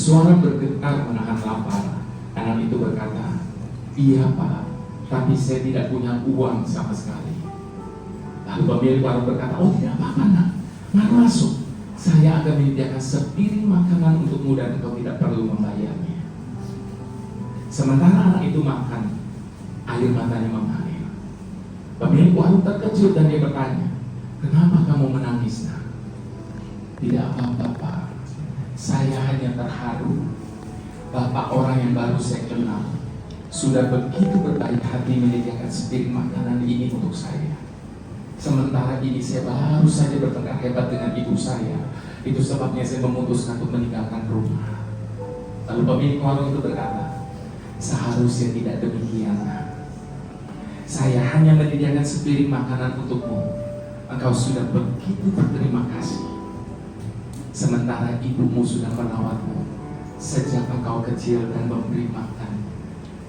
Suara bergetar menahan lapar. Anak itu berkata, "Iya Pak, tapi saya tidak punya uang sama sekali." Lalu pemilik warung berkata, "Oh tidak apa-apa nak, mari masuk. Saya akan menyediakan sepiring makanan untukmu dan engkau tidak perlu membayarnya." Sementara anak itu makan, air matanya mengalir. Pemilik warung terkejut dan dia bertanya, "Kenapa kamu menangis nak?" "Tidak apa-apa Pak. Saya hanya terharu. Bapak orang yang baru saya kenal sudah begitu berbaik hati menyediakan sepiring makanan ini untuk saya. Sementara ini saya baru saja bertengkar hebat dengan ibu saya. Itu sebabnya saya memutuskan untuk meninggalkan rumah." Lalu pemilik warung itu berkata, "Seharusnya tidak demikian. Saya hanya menyediakan sepiring makanan untukmu. Engkau sudah begitu berterima kasih. Sementara ibumu sudah merawatmu sejak engkau kecil dan memberi makan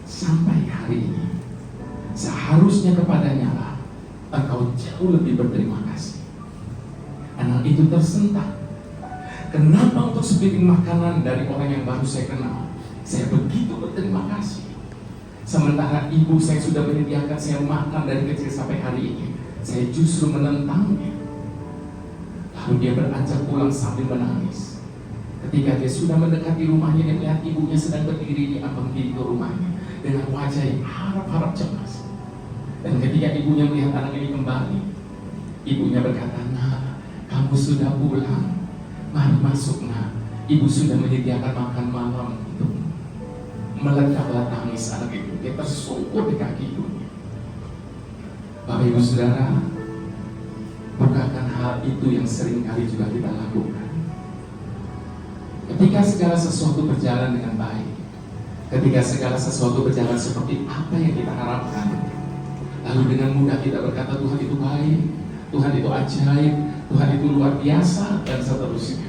sampai hari ini. Seharusnya kepadanya lah engkau jauh lebih berterima kasih." Anak itu tersentak. Kenapa untuk sepiring makanan dari orang yang baru saya kenal saya begitu berterima kasih, sementara ibu saya sudah menyediakan saya makan dari kecil sampai hari ini, saya justru menentangnya. Lalu dia beranjak pulang sambil menangis. Ketika dia sudah mendekati rumahnya, dia melihat ibunya sedang berdiri di ambang pintu rumahnya dengan wajah yang harap-harap cemas. Dan ketika ibunya melihat anak ini kembali, ibunya berkata, "Nak, kamu sudah pulang. Mari masuk nak. Ibu sudah menyediakan makan malam untukmu." Meledaklah tangis anak itu. Dia tersungkur di kaki ibunya. Bapak Ibu Saudara, bukankah hal itu yang sering kali juga kita lakukan? Ketika segala sesuatu berjalan dengan baik, ketika segala sesuatu berjalan seperti apa yang kita harapkan, lalu dengan mudah kita berkata, "Tuhan itu baik, Tuhan itu ajaib, Tuhan itu luar biasa," dan seterusnya.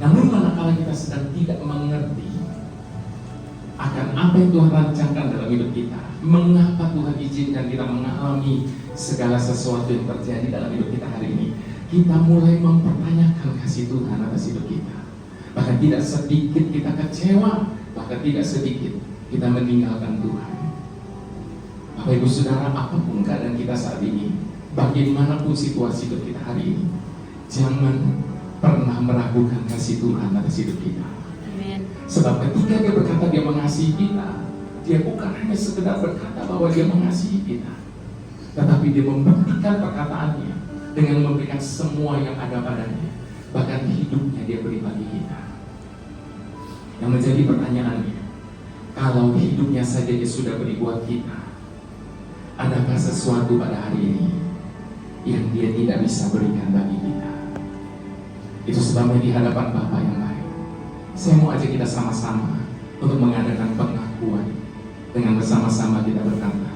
Namun manakala kita sedang tidak mengerti akan apa yang Tuhan rancangkan dalam hidup kita, mengapa Tuhan izinkan kita mengalami segala sesuatu yang terjadi dalam hidup kita hari ini, kita mulai mempertanyakan kasih Tuhan atas hidup kita. Bahkan tidak sedikit kita kecewa, bahkan tidak sedikit kita meninggalkan Tuhan. Bapak Ibu Saudara, apapun keadaan kita saat ini, bagaimanapun situasi hidup kita hari ini, jangan pernah meragukan kasih Tuhan atas hidup kita. Amen. Sebab ketika dia berkata dia mengasihi kita, dia bukan hanya sekedar berkata bahwa dia mengasihi kita, tetapi dia membuktikan perkataannya dengan memberikan semua yang ada padanya. Bahkan hidupnya dia beri bagi kita. Yang menjadi pertanyaannya, kalau hidupnya saja dia sudah beri buat kita, adakah sesuatu pada hari ini yang dia tidak bisa berikan bagi kita? Itu sebabnya di hadapan Bapa yang baik, saya mau ajak kita sama-sama untuk mengadakan pengakuan. Dengan bersama-sama kita berkata,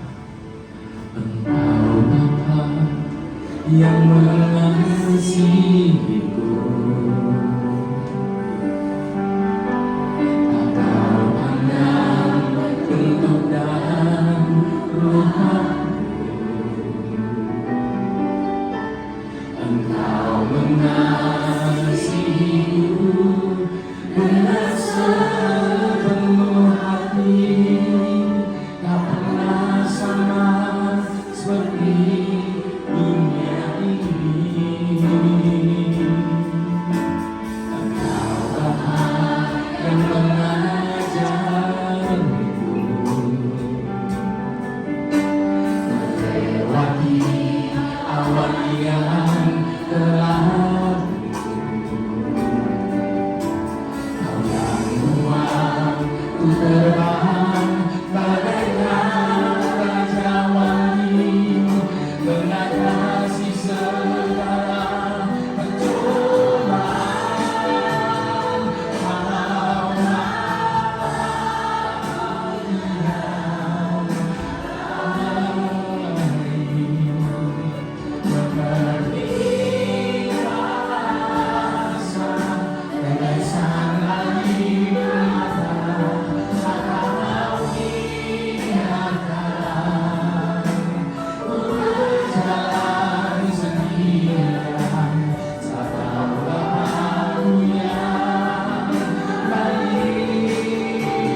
yang mengasihiku. Tak kau pandang bentuk dan rupaku, Engkau mengasihiku dengan sepenuh hati. Tak pernah sama seperti dunia ini. Engkau Bapa yang mengajarku melewati awan yang gelap. Kau yang buat ku terbang bagaikan raja wali, mengatasi segala pencobaan. Mengerti rasa dengan sangat mata, kau ingatkan ku berjalan sendirian. Tak tahu aku yang baik, kau aku yang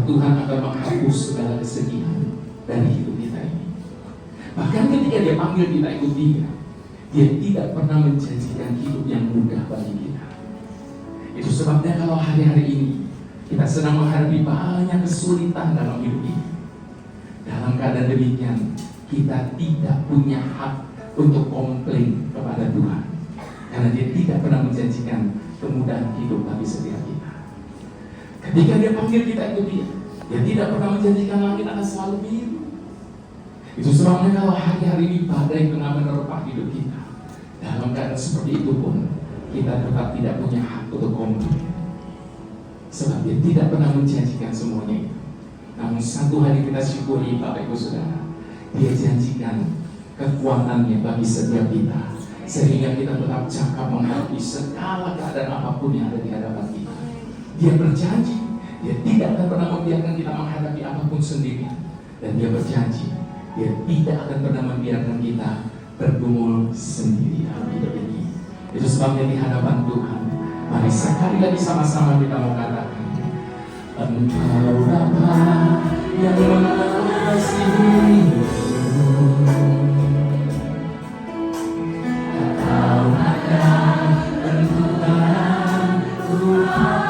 Tuhan akan menghapus segala kesedihan dari hidup kita ini. Bahkan ketika Dia panggil kita ikut Dia, Dia tidak pernah menjanjikan hidup yang mudah bagi kita. Itu sebabnya kalau hari-hari ini kita sedang menghadapi banyak kesulitan dalam hidup ini, dalam keadaan demikian kita tidak punya hak untuk komplain kepada Tuhan, karena Dia tidak pernah menjanjikan kemudahan hidup bagi setiap kita. Ketika Dia panggil kita ikut Dia, Dia tidak pernah menjanjikan langit akan selalu biru. Itu sebabnya kalau hari-hari ini badai tengah menerpa hidup kita, dalam keadaan seperti itu pun kita tetap tidak punya hak untuk komplain, sebab Dia tidak pernah menjanjikan semuanya itu. Namun satu hari kita syukuri Bapak Ibu Saudara, Dia janjikan kekuatannya bagi setiap kita, sehingga kita tetap cakap menghadapi segala keadaan apapun yang ada di hadapan kita. Dia berjanji, Dia tidak akan pernah membiarkan kita menghadapi apapun sendirian. Dan Dia berjanji, Dia tidak akan pernah membiarkan kita bergumul sendiri dalam hidup ini. Itu sebabnya di hadapan Tuhan, mari sekali lagi sama-sama kita mau katakan, Engkau Bapa yang mengasihi, Engkau ada bentukan rupa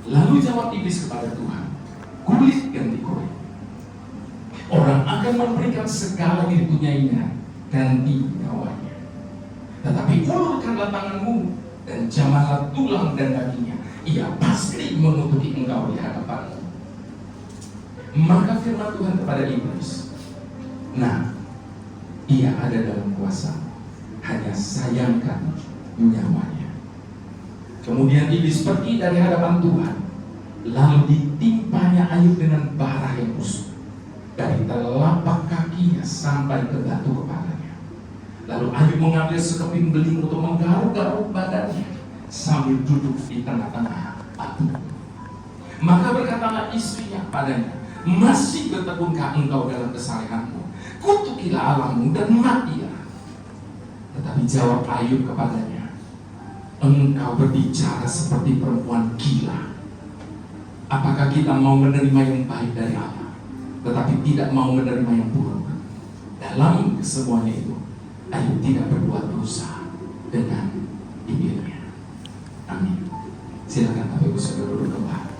Lalu jawab iblis kepada Tuhan, kulit ganti kulit. Orang akan memberikan segala yang dipunyainya ganti nyawanya. Tetapi ulurkanlah tanganmu dan jamalah tulang dan dagingnya. Ia pasti mengutuki engkau di hadapanmu. Maka firman Tuhan kepada iblis, nah, ia ada dalam kuasa, hanya sayangkan nyawanya. Kemudian iblis pergi dari hadapan Tuhan, lalu ditimpanya Ayub dengan bara yang busuk dari telapak kakinya sampai ke batu kepalanya. Lalu Ayub mengambil sekeping beling untuk menggaruk-garuk badannya sambil duduk di tengah-tengah batu. Maka berkatalah istrinya padanya, masih bertekunkah engkau dalam kesalehanmu? Kutukilah Allahmu dan matilah. Tetapi jawab Ayub kepadanya, engkau berbicara seperti perempuan gila. Apakah kita mau menerima yang baik dari Allah, tetapi tidak mau menerima yang buruk? Dalam kesemuanya itu, Ayub tidak berbuat dosa dengan bibirnya. Amin. Silakan Bapak Ibu Saudara duduk kembali.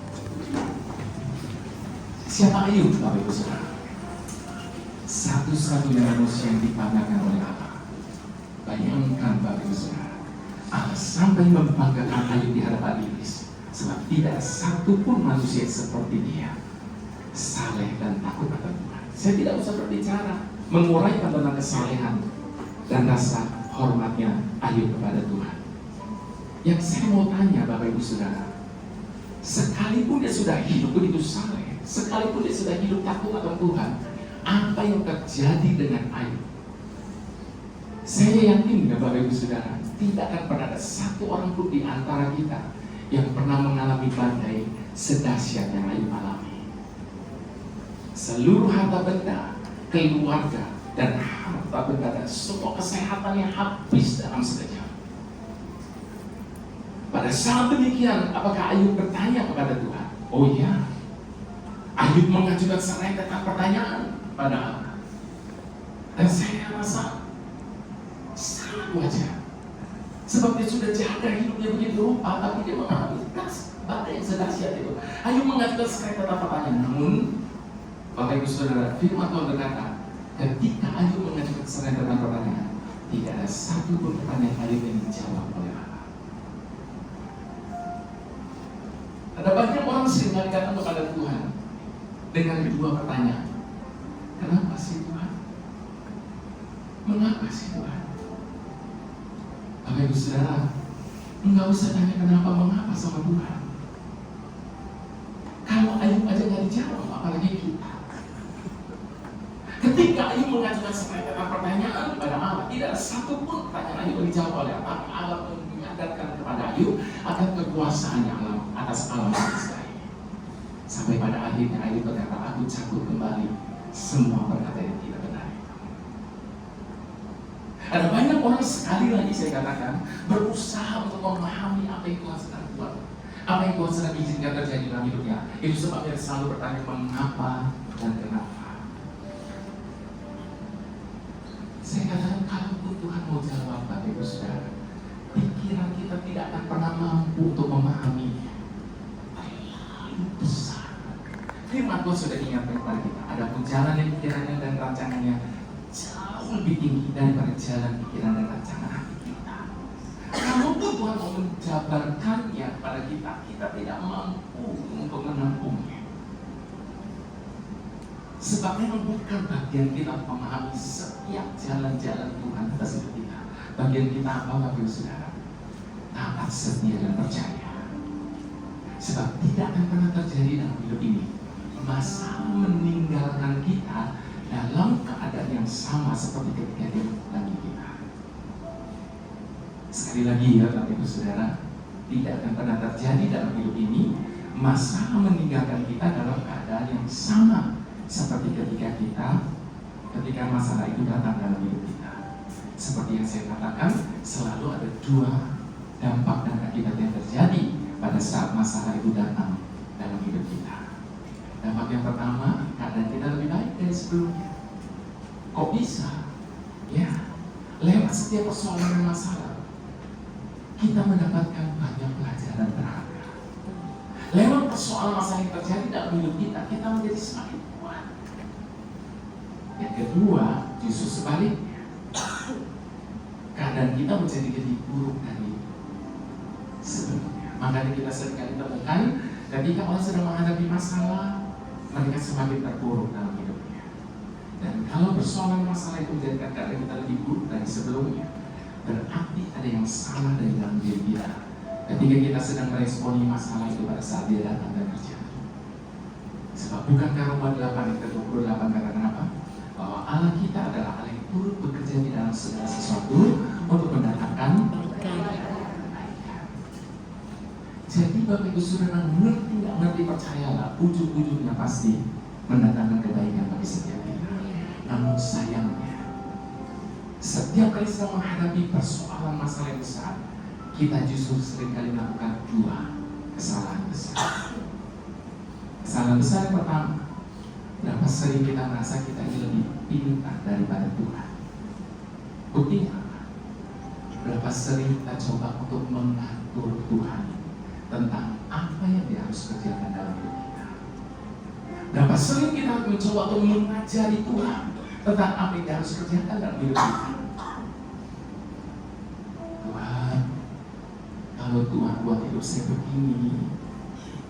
Siapa Ayub, Bapak Ibu Saudara? Satu-satunya manusia yang dipandangkan oleh Allah. Bayangkan Bapak Ibu Saudara, Allah sampai membanggakan Ayub di hadapan iblis, sebab tidak satupun manusia seperti dia, saleh dan takut akan Tuhan. Saya tidak usah berbicara menguraikan tentang kesalehan dan rasa hormatnya Ayub kepada Tuhan. Yang saya mau tanya Bapak Ibu Saudara, sekalipun dia sudah hidup begitu saleh, sekalipun dia sudah hidup takut akan Tuhan, apa yang terjadi dengan Ayub? Saya yakin ya Bapak Ibu Saudara, tidak akan pernah ada satu orang pun di antara kita yang pernah mengalami badai sedahsyat yang Ayub alami. Seluruh harta benda, keluarga, dan harta benda dan semua kesehatannya habis dalam sekejap. Pada saat demikian, apakah Ayub bertanya kepada Tuhan? Oh iya, Ayub mengajukan serentetan pertanyaan pada Allah. Dan saya rasa sangat wajar. Sebab dia sudah jaga hidupnya begitu rupa, tapi dia mengalami badai yang sedahsyat itu. Ayub mengajukan serentetan pertanyaan. Namun, Bapak Ibu Saudara, firman Tuhan berkata, ketika Ayub mengajukan serentetan pertanyaan, tidak ada satu pun pertanyaan Ayub yang dijawab oleh Allah. Ada banyak orang seringkali datang kepada Tuhan dengan dua pertanyaan. Kenapa sih Tuhan? Mengapa sih Tuhan? Bapak Ibu Saudara, enggak usah tanya kenapa mengapa sama Tuhan. Kalau Ayub aja nggak dijawab, apalagi kita. Ketika Ayub mengajukan serentetan pertanyaan kepada Allah, tidak ada satu pun pertanyaan Ayub yang dijawab oleh Allah. Allah menyadarkan kepada Ayub akan kekuasaannya Allah atas alam semesta ini. Sampai pada akhirnya Ayub berkata, aku cabut kembali semua perkataan yang tidak benar itu. Ada banyak orang, sekali lagi saya katakan, berusaha untuk memahami apa yang Tuhan sedang buat, apa yang Tuhan sedang izinkan terjadi dalam hidupnya. Itu sebabnya selalu bertanya mengapa dan kenapa. Saya katakan, kalau Tuhan mau jawab, Bapak Ibu Saudara, pikiran kita tidak akan pernah mampu untuk memahaminya. Terlalu besar. Firman Tuhan sudah ingatkan kepada kita, ada pun jalan yang pikirannya dan rancangannya jauh lebih tinggi daripada jalan pikiran dan rancangan hati kita. Kalaupun Tuhan mau menjabarkannya kepada kita, kita tidak mampu untuk menampungnya. Sebab memang bukan bagian kita memahami setiap jalan-jalan Tuhan atas hidup kita. Bagian kita apa, Bapak Ibu Saudara? Taat, setia, dan percaya. Sebab tidak akan pernah terjadi dalam hidup ini masa meninggalkan kita dalam keadaan yang sama seperti ketika dia mendatangi kita. Sekali lagi ya Bapak Ibu Saudara, tidak akan pernah terjadi dalam hidup ini masa meninggalkan kita dalam keadaan yang sama seperti ketika masalah itu datang dalam hidup kita. Seperti yang saya katakan, selalu ada dua dampak dan akibat yang terjadi pada saat masalah itu datang dalam hidup kita. Dampak yang pertama, keadaan kita lebih baik dari sebelumnya. Kok bisa? Ya, lewat setiap persoalan dan masalah, kita mendapatkan banyak pelajaran berharga. Lewat persoalan masalah yang terjadi dalam hidup kita, kita menjadi semakin kuat. Yang kedua, justru sebaliknya, keadaan kita menjadi lebih buruk dari sebelumnya. Makanya kita seringkali temukan ketika orang sedang menghadapi masalah, mereka semakin terpuruk dalam hidupnya. Dan kalau persoalan masalah itu menjadikan keadaan kita lebih buruk dari sebelumnya, berarti ada yang salah dari dalam diri kita ketika kita sedang meresponi masalah itu pada saat dia datang dan terjadi. Sebab bukankah Roma 8 ayat 28 katakan apa? Bahwa Allah kita adalah Allah yang turut bekerja di dalam segala sesuatu untuk mendatangkan kebaikan. Jadi Bapak Ibu Saudara, ngerti nggak ngerti, percayalah, ujung-ujungnya pasti mendatangkan kebaikan bagi setiap kita. Namun sayangnya, setiap kali sedang menghadapi persoalan masalah yang besar, kita justru seringkali melakukan dua kesalahan besar. Kesalahan besar yang pertama, berapa sering kita merasa kita ini lebih pintar daripada Tuhan. Buktinya apa? Berapa sering kita coba untuk mengatur Tuhan tentang apa yang dia harus kerjakan dalam hidup kita. Berapa sering kita mencoba untuk mengajari Tuhan tentang apa yang dia harus kerjakan dalam hidup kita. Tuhan, kalau Tuhan buat hidup saya begini,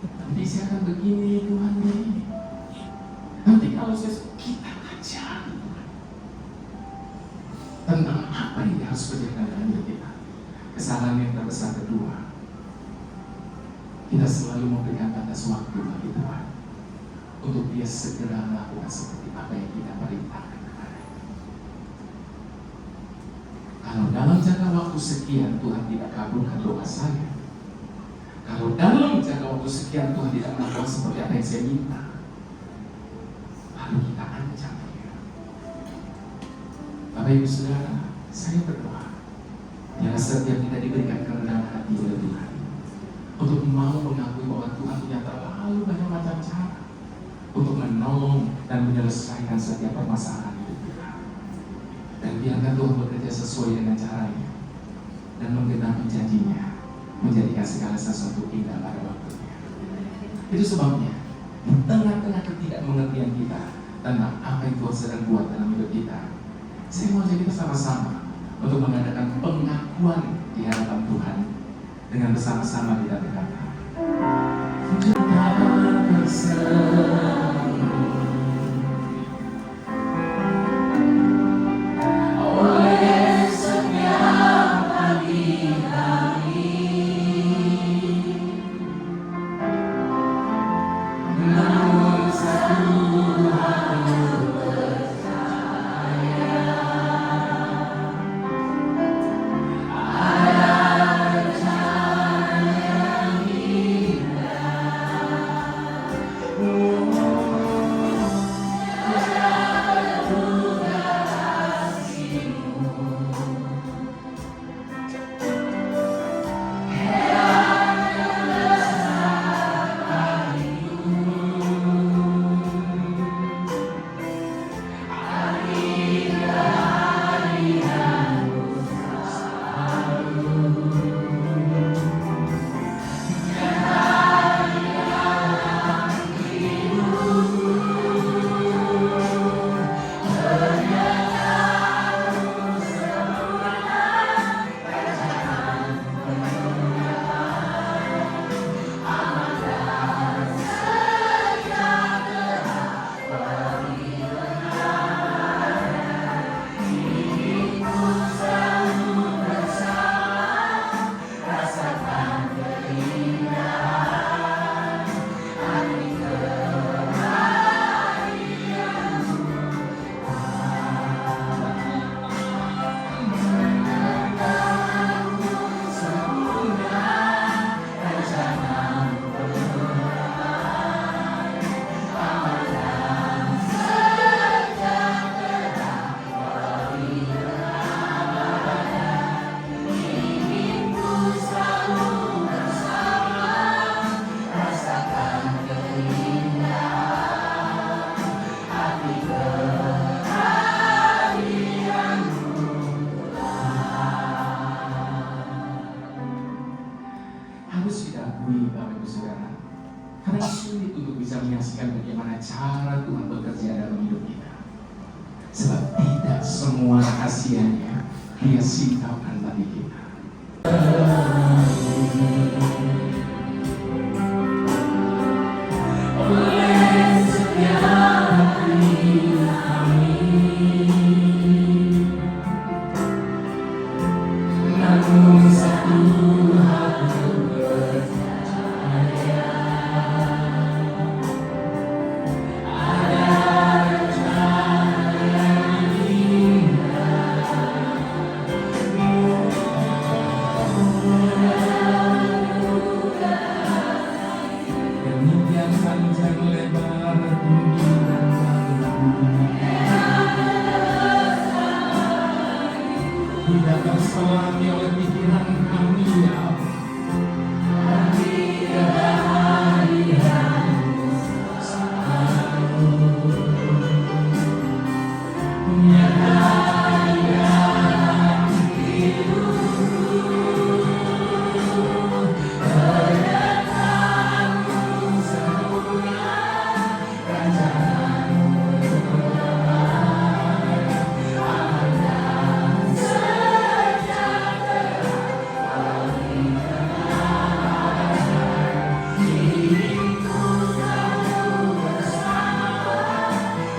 nanti saya akan begini Tuhan nih. Nanti kalau kita ajari Tuhan tentang apa yang dia harus kerjakan dalam hidup kita. Kesalahan yang terbesar kedua, kita selalu memberikan batas waktu bagi Tuhan untuk dia segera melakukan seperti apa yang kita perintahkan kepada. Kalau dalam jangka waktu sekian Tuhan tidak kabulkan doa saya, kalau dalam jangka waktu sekian Tuhan tidak melakukan seperti apa yang saya minta, lalu kita ancam dia. Bapak Ibu Saudara, saya berdoa biarlah setiap kita diberikan kerendahan hati oleh Tuhan untuk mau mengakui bahwa Tuhan punya terlalu banyak macam cara untuk menolong dan menyelesaikan setiap permasalahan hidup kita. Dan biarkan Tuhan bekerja sesuai dengan caranya dan menggenapi janjinya, menjadikan segala sesuatu indah pada waktunya. Itu sebabnya di tengah-tengah ketidakmengertian kita tentang apa yang Tuhan sedang buat dalam hidup kita, saya mau ajak kita sama-sama untuk mengadakan pengakuan di hadapan Tuhan dengan bersama-sama kita berkata, Kita bersama oleh setiap hari-hari, namun satu harus percaya, ada rencana yang indah. Harus kita akui Bapak Ibu Saudara, karena sulit untuk bisa menyaksikan bagaimana cara Tuhan bekerja dalam hidup kita. Sebab tidak semua rahasianya Dia singkapkan bagi kita. Oleh setiap hari-hari, namun satu harus percaya, ada rencana yang indah. Demikian panjang lebar tinggi dan dalam, tidak terselami oleh pikiran kami ya Allah.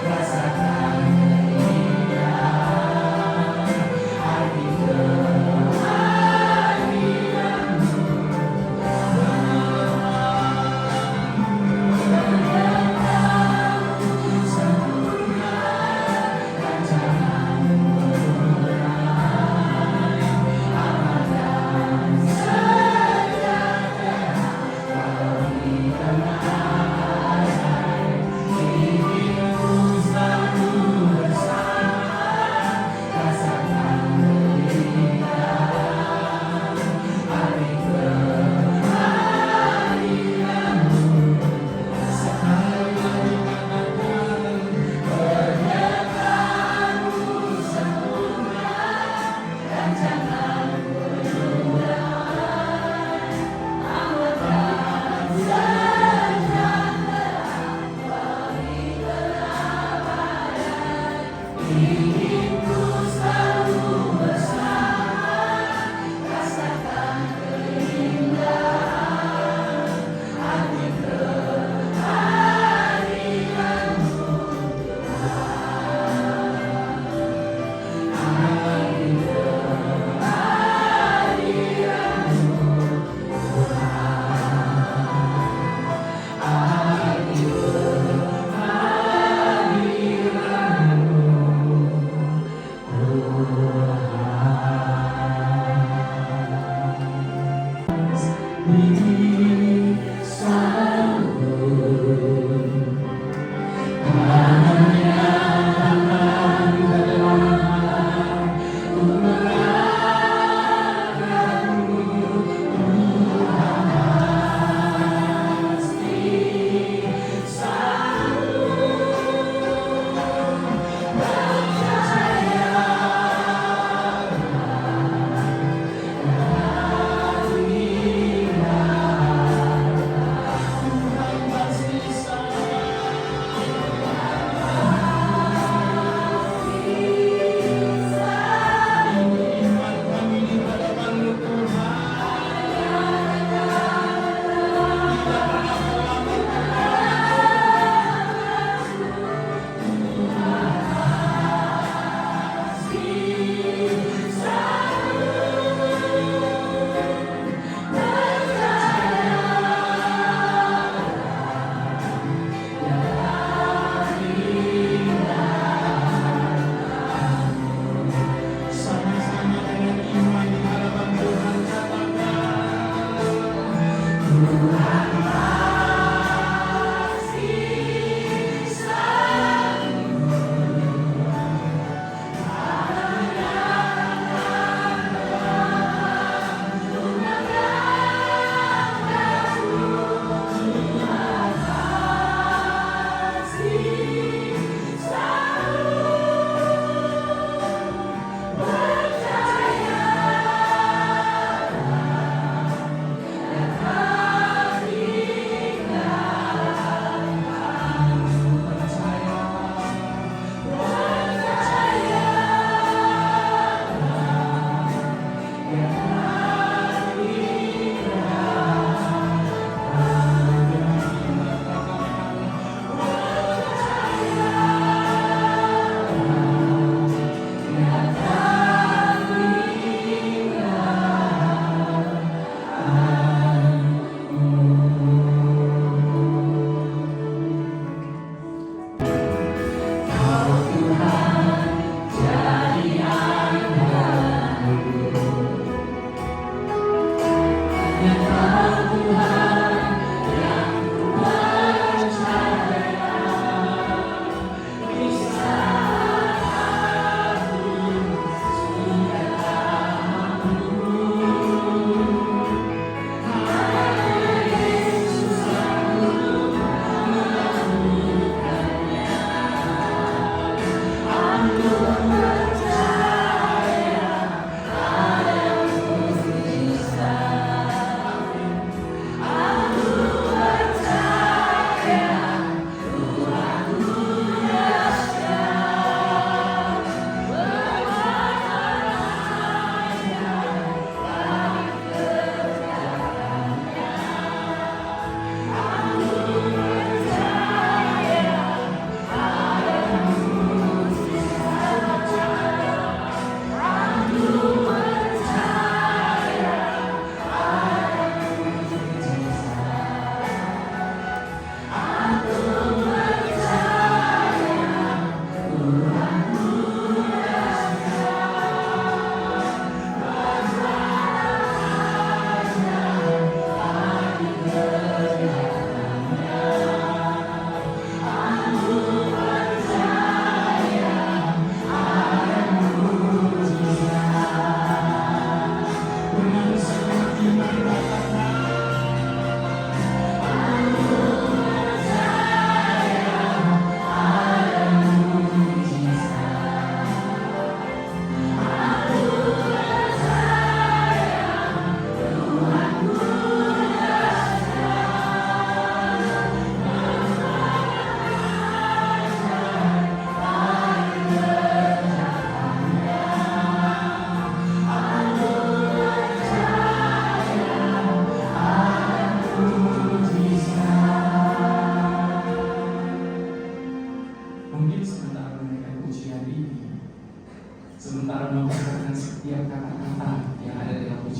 Rasakan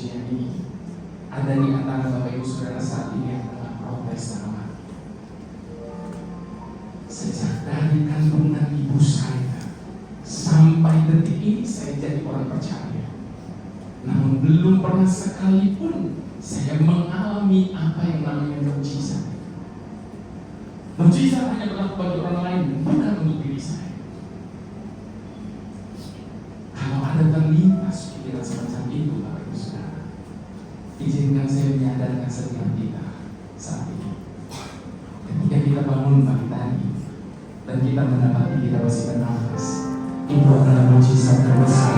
pujian ini, ada di antara Bapak Ibu Saudara saat ini yang tengah protes dalam hati. Sejak dari kandungan ibu saya sampai detik ini saya jadi orang percaya, namun belum pernah sekalipun saya mengalami apa yang namanya mujizat. Mujizat hanya berlaku bagi orang lain, bukan untuk diri saya. Kalau ada terlintas pikiran semacam itu, Bapak Ibu Saudara, izinkan saya menyadarkan setiap kita saat ini. Ketika kita bangun pagi tadi dan kita mendapati kita masih bernafas, itu adalah mujizat terbesar.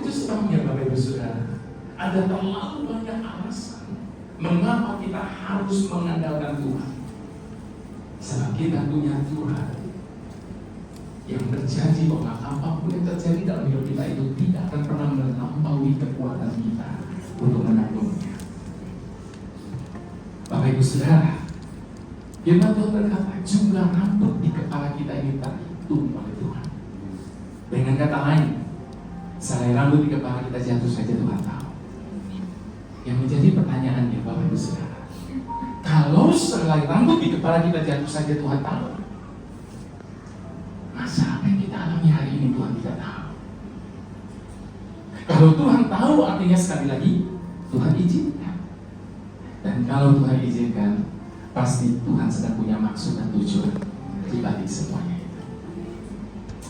Itu sebabnya Bapak Ibu Saudara, ada terlalu banyak alasan mengapa kita harus mengandalkan Tuhan. Sebab kita punya Tuhan yang berjanji bahwa apapun yang terjadi dalam hidup kita itu tidak akan pernah melampaui kekuatan kita untuk menanggungnya. Bapak Ibu Saudara, firman Tuhan berkata, jumlah rambut di kepala kita ini terhitung oleh Tuhan. Dengan kata lain, selai rambut di kepala kita jatuh saja Tuhan tahu. Yang menjadi pertanyaannya, Bapak Ibu Saudara, kalau selai rambut di kepala kita jatuh saja Tuhan tahu, masa apa yang kita alami hari ini Tuhan tidak tahu? Kalau Tuhan tahu, artinya sekali lagi Tuhan izinkan. Dan kalau Tuhan izinkan, pasti Tuhan sedang punya maksud dan tujuan di balik semuanya itu.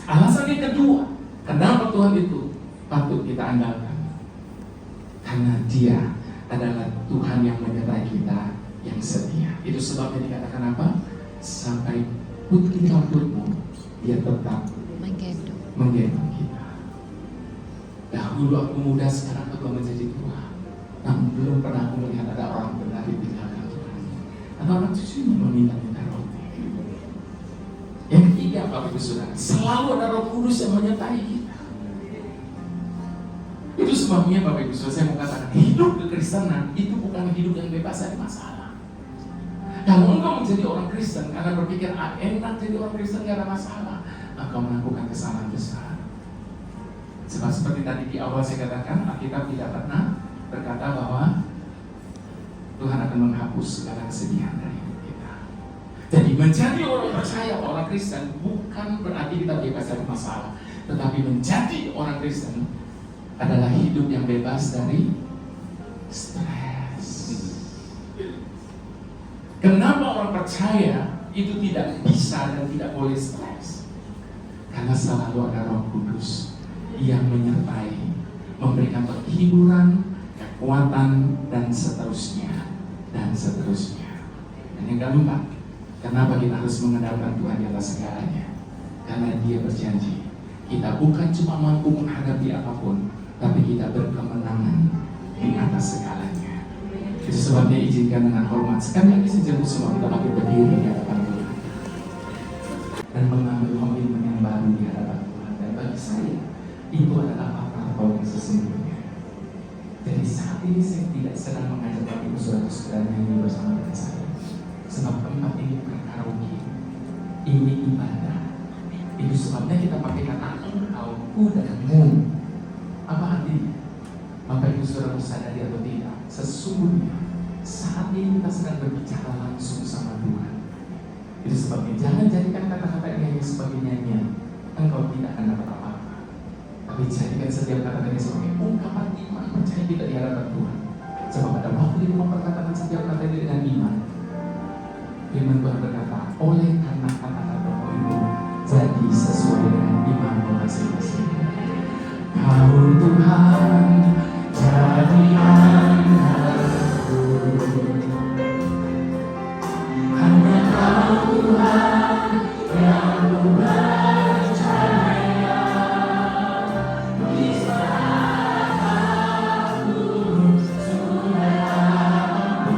Alasan yang kedua, kenapa Tuhan itu patut kita andalkan? Karena Dia adalah Tuhan yang menyertai kita, yang setia. Itu sebabnya dikatakan apa? Sampai putih rambutmu, Dia tetap menggendong kita. Dahulu aku muda, sekarang aku menjadi tua, namun belum pernah aku melihat ada orang benar ditinggalkan Tuhan, atau anak cucunya meminta-minta roti. Yang ketiga, Bapak Ibu Saudara, selalu ada Roh Kudus yang menyertai kita. Itu sebabnya Bapak Ibu Saudara, saya mau katakan, hidup kekristenan itu bukan hidup yang bebas dari masalah. Kalau engkau menjadi orang Kristen karena berpikir enak jadi orang Kristen gak ada masalah, engkau melakukan kesalahan besar. Sebab seperti tadi di awal saya katakan, Alkitab tidak pernah berkata bahwa Tuhan akan menghapus segala kesedihan dari hidup kita. Jadi menjadi orang percaya, orang Kristen bukan berarti kita bebas dari masalah, tetapi menjadi orang Kristen adalah hidup yang bebas dari stres. Kenapa orang percaya itu tidak bisa dan tidak boleh stres? Karena selalu ada Roh Kudus yang menyertai, memberikan penghiburan, kekuatan, dan seterusnya, dan seterusnya. Dan yang keempat, kenapa kita harus mengandalkan Tuhan di atas segalanya? Karena Dia berjanji, kita bukan cuma mampu menghadapi apapun, tapi kita berkemenangan di atas segalanya. Itu sebabnya izinkan dengan hormat sekali lagi sejauh semua kita pakai berdiri di hadapan Tuhan dan mengambil komitmen yang baru di hadapan Tuhan. Dan bagi saya itu adalah apa yang sesungguhnya. Jadi saat ini saya tidak sedang mengajak Bapak Ibu Saudara nyanyi bersama dengan saya, sebab tempat ini bukan karaoke, ini ibadah. Itu sebabnya kita pakai kata engkau, dan mu. Apa artinya? Bapak Ibu Saudara sadari atau tidak, sesungguhnya saat ini kita sedang berbicara langsung sama Tuhan. Itu sebabnya jangan jadikan kata-kata ini hanya sebagai nyanyian, engkau tidak akan dapat apa-apa. Tapi jadikan setiap kata-kata ini sebagai ungkapan iman percaya kita di hadapan Tuhan. Sebab pada waktu itu memperkatakan setiap kata ini dengan iman, firman Tuhan berkata, oleh karena kata-kata itu jadi sesuai dengan iman masing-masing. Kau Tuhan jadi anakku, hanya Kau Tuhan yang ku percaya. Bisa aku sudah mampu, ayo Yesus aku mengaku.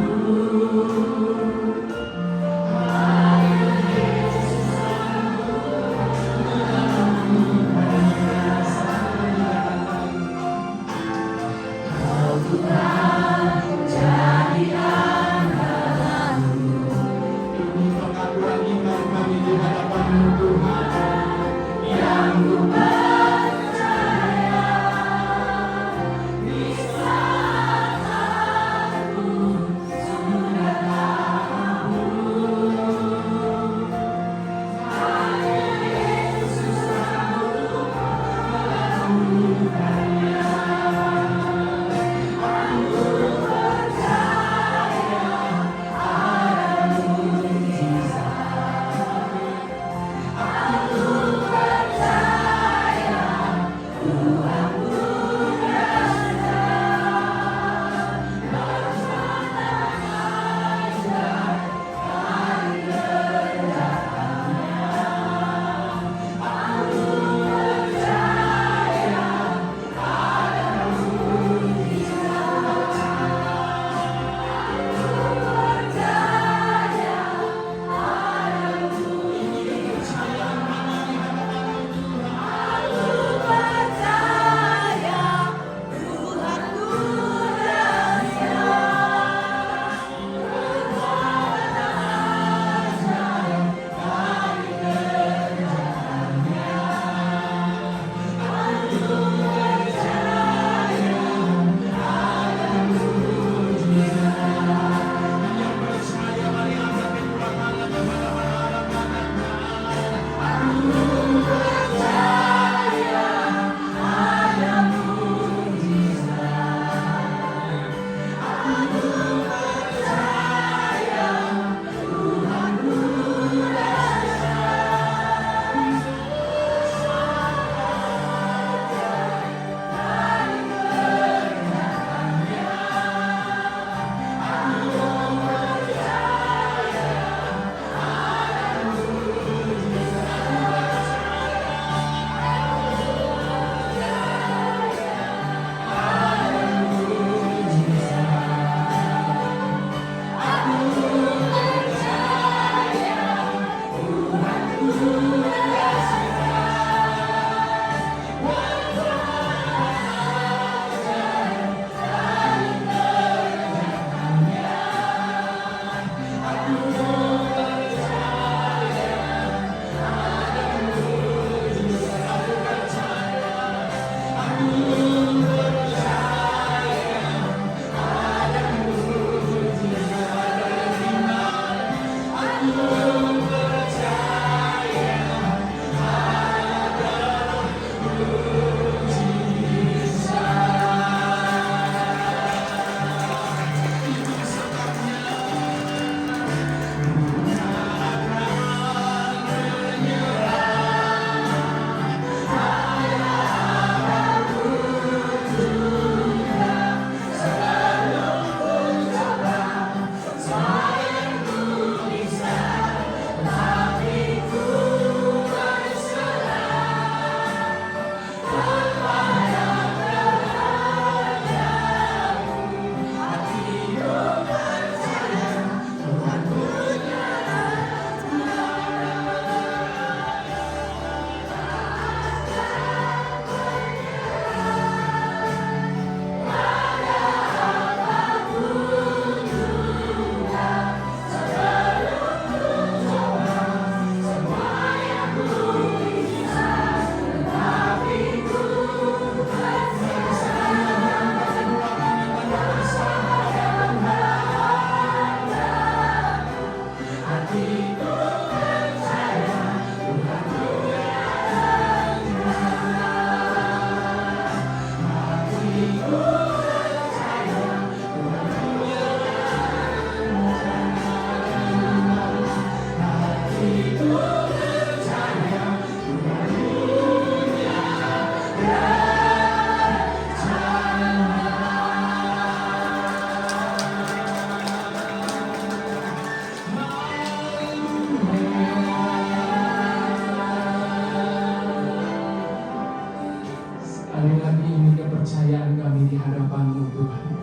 Hari-hari ini kepercayaan kami di hadapan-Mu Tuhan.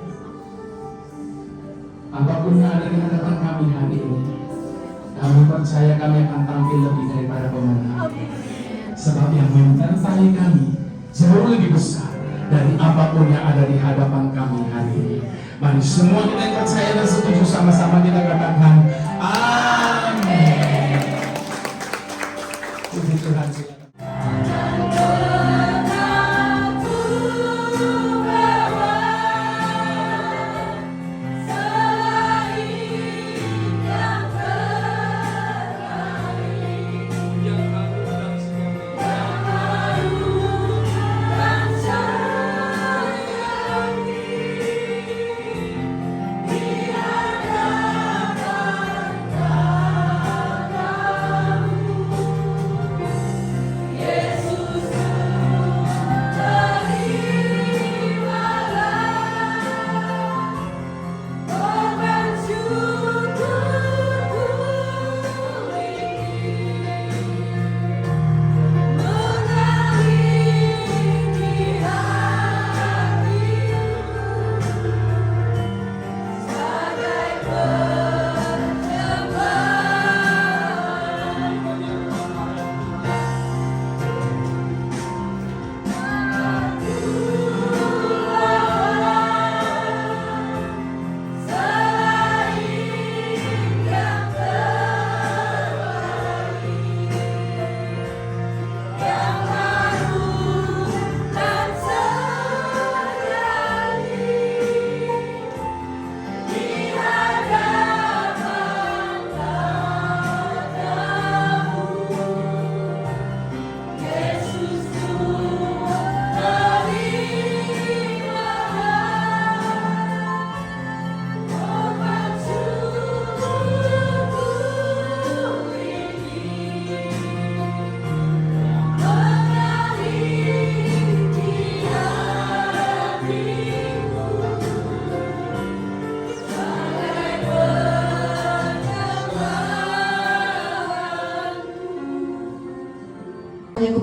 Apapun yang ada di hadapan kami hari ini, kami percaya kami akan tampil lebih daripada pemenang. Sebab yang menyertai kami jauh lebih besar dari apapun yang ada di hadapan kami hari ini. Mari semua kita yang percaya dan setuju sama-sama kita katakan amin. Puji Tuhan.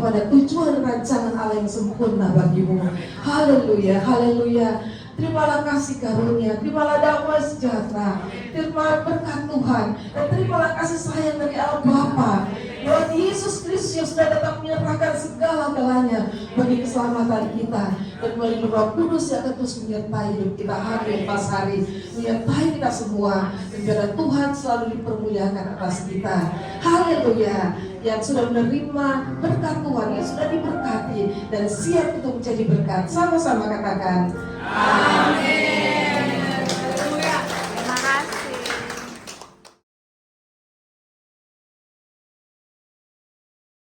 kepada tujuan rancangan Allah yang sempurna bagimu. Haleluya, haleluya. Terimalah kasih karunia, terimalah damai sejahtera, terimalah berkat Tuhan, dan terimalah kasih sayang dari Allah Bapa. Lord Yesus Kristus yang sudah datang menyerahkan segala-galanya bagi keselamatan kita, dan melalui Roh Kudus yang akan terus menyertai hidup kita hari lepas hari, menyertai kita semua, dan biarlah Tuhan selalu dipermuliakan atas kita. Haleluya. Yang sudah menerima berkat Tuhan, yang sudah diberkati dan siap untuk menjadi berkat, sama-sama katakan amin.